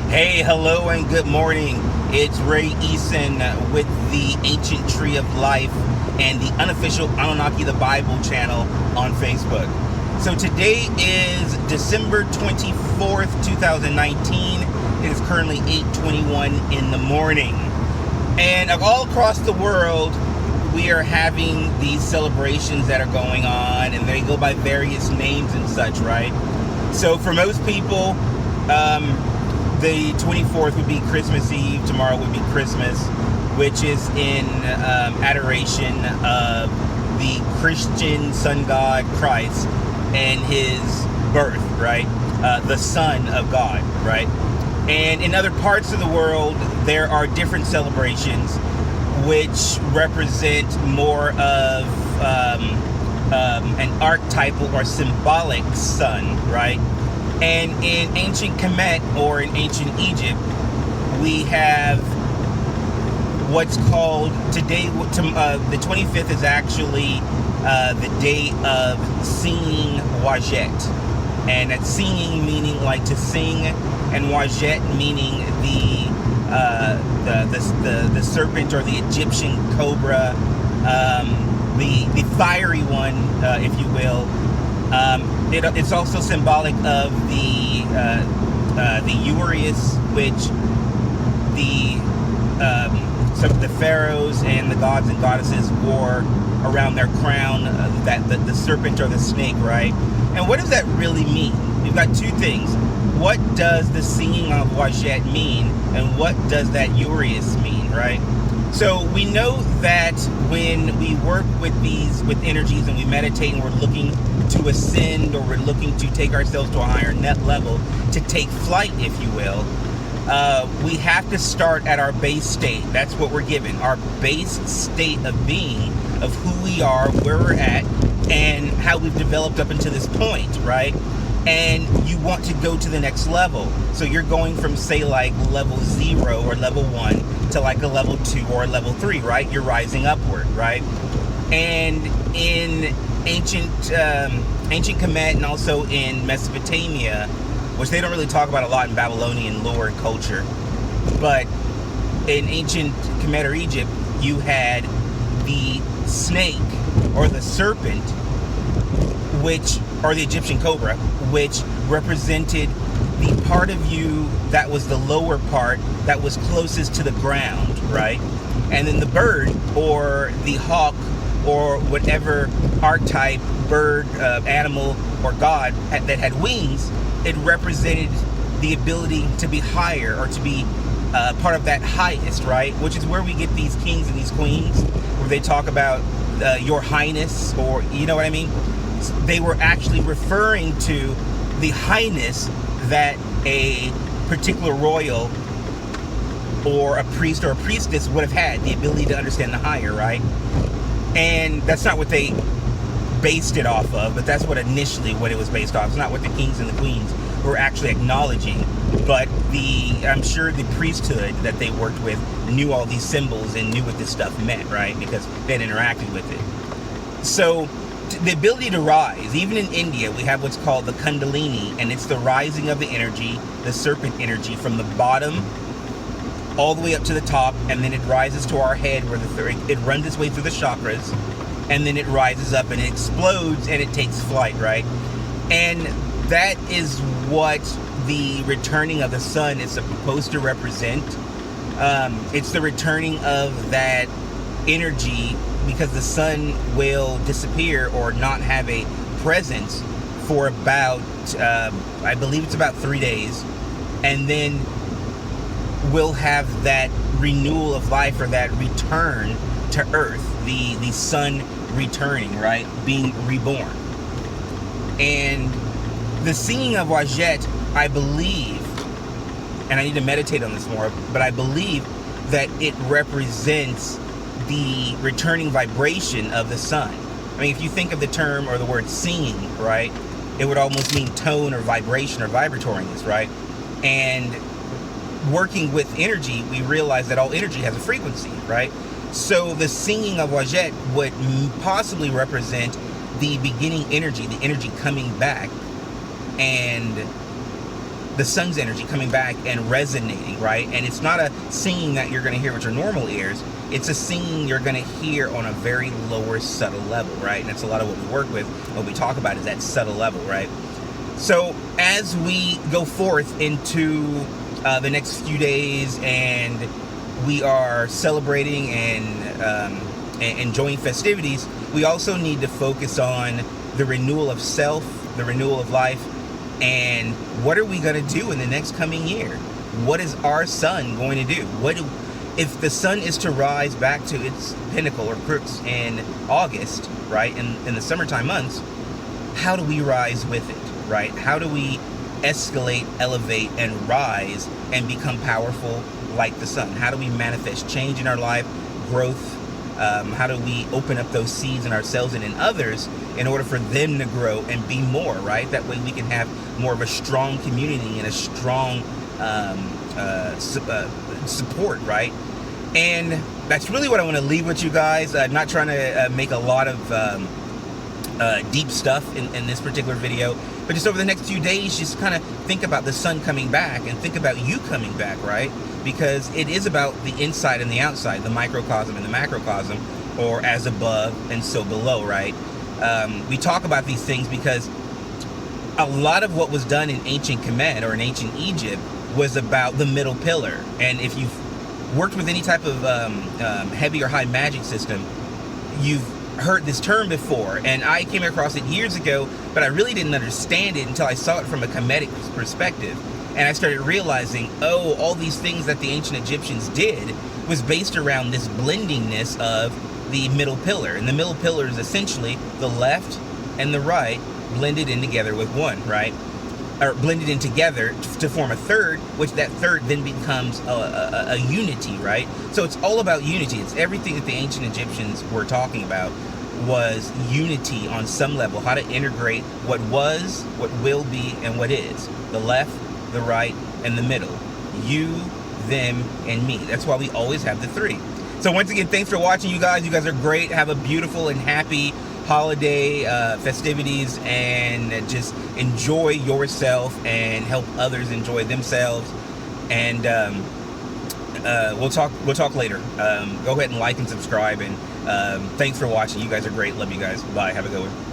Hey, hello, and good morning. It's Ray Eason with the Ancient Tree of Life and the unofficial Anunnaki the Bible channel on Facebook. So today is December 24th, 2019. It is currently 8:21 in the morning. And all across the world, we are having these celebrations that are going on, and they go by various names and such, right? So for most people, the 24th would be Christmas Eve. Tomorrow would be Christmas, which is in adoration of the Christian sun god Christ and his birth, right? The Son of God, right? And in other parts of the world, there are different celebrations which represent more of an archetypal or symbolic sun, right? And in ancient Kemet, or in ancient Egypt, we have what's called today, the 25th is actually the day of singing Wadjet. And that's singing meaning like to sing, and Wadjet meaning the serpent or the Egyptian cobra, the fiery one, if you will. It's also symbolic of the Urius, which the pharaohs and the gods and goddesses wore around their crown, that the serpent or the snake, right? And what does that really mean? We've got two things. What does the singing of Wadjet mean, and what does that Urius mean, right? So we know that when we work with energies and we meditate and we're looking to ascend, or we're looking to take ourselves to a higher net level, to take flight, if you will, we have to start at our base state. That's what we're given, our base state of being, of who we are, where we're at, and how we've developed up until this point, right? And you want to go to the next level. So you're going from, say, like level 0 or level 1 to like a level 2 or a level 3, right? You're rising upward, right? And in ancient Kemet, and also in Mesopotamia, which they don't really talk about a lot in Babylonian lore and culture, but in ancient Kemet or Egypt, you had the snake or the serpent, or the Egyptian cobra, which represented the part of you that was the lower part, that was closest to the ground, right? And then the bird, or the hawk, or whatever archetype bird, animal, or god that had wings, it represented the ability to be higher, or to be part of that highest, right? Which is where we get these kings and these queens, where they talk about your highness, or you know what I mean? They were actually referring to the highness that a particular royal or a priest or a priestess would have had, the ability to understand the higher, right? And that's not what they based it off of, but that's what it was based off. It's not what the kings and the queens were actually acknowledging, but I'm sure the priesthood that they worked with knew all these symbols and knew what this stuff meant, right? Because they'd interacted with it. So the ability to rise, even in India, we have what's called the Kundalini, and it's the rising of the energy, the serpent energy, from the bottom all the way up to the top, and then it rises to our head, where it runs its way through the chakras, and then it rises up and it explodes and it takes flight, right? And that is what the returning of the sun is supposed to represent. It's the returning of that energy, because the sun will disappear or not have a presence for about, I believe it's about 3 days, and then we'll have that renewal of life, or that return to Earth, the sun returning, right, being reborn. And the singing of Wadjet, I believe, and I need to meditate on this more, but I believe that it represents the returning vibration of the sun. I mean, if you think of the term or the word singing, right, it would almost mean tone or vibration or vibratoriness, right? And working with energy, we realize that all energy has a frequency, right? So the singing of Wadjet would possibly represent the beginning energy, the energy coming back, and the sun's energy coming back and resonating, right? And it's not a singing that you're going to hear with your normal ears. It's a singing you're going to hear on a very lower, subtle level, right? And that's a lot of what we work with, what we talk about is that subtle level, right? So as we go forth into the next few days and we are celebrating and enjoying festivities, we also need to focus on the renewal of self, the renewal of life, and what are we going to do in the next coming year? What is our sun going to do? If the sun is to rise back to its pinnacle or crux in August, right, in the summertime months, how do we rise with it, right? How do we escalate, elevate, and rise and become powerful like the sun? How do we manifest change in our life, growth? How do we open up those seeds in ourselves and in others in order for them to grow and be more, right? That way we can have more of a strong community and a strong support, right? And that's really what I want to leave with you guys. I'm not trying to make a lot of deep stuff in this particular video, but just over the next few days, just kind of think about the sun coming back and think about you coming back, right? Because it is about the inside and the outside, the microcosm and the macrocosm, or as above and so below, right? We talk about these things because a lot of what was done in ancient Kemet or in ancient Egypt was about the middle pillar. And if you've worked with any type of heavy or high magic system, you've heard this term before, and I came across it years ago, but I really didn't understand it until I saw it from a Kemetic perspective. And I started realizing, oh, all these things that the ancient Egyptians did was based around this blendingness of the middle pillar. And the middle pillar is essentially the left and the right blended in together with one, right? Or blended in together to form a third, which that third then becomes a unity, right? So it's all about unity. It's everything that the ancient Egyptians were talking about was unity on some level, how to integrate what was, what will be, and what is. The left, the right, and the middle. You, them, and me. That's why we always have the three. So once again, thanks for watching, you guys. You guys are great. Have a beautiful and happy holiday festivities, and just enjoy yourself and help others enjoy themselves. And we'll talk later. Go ahead and like and subscribe, and thanks for watching. You guys are great. Love you guys. Bye. Have a good one.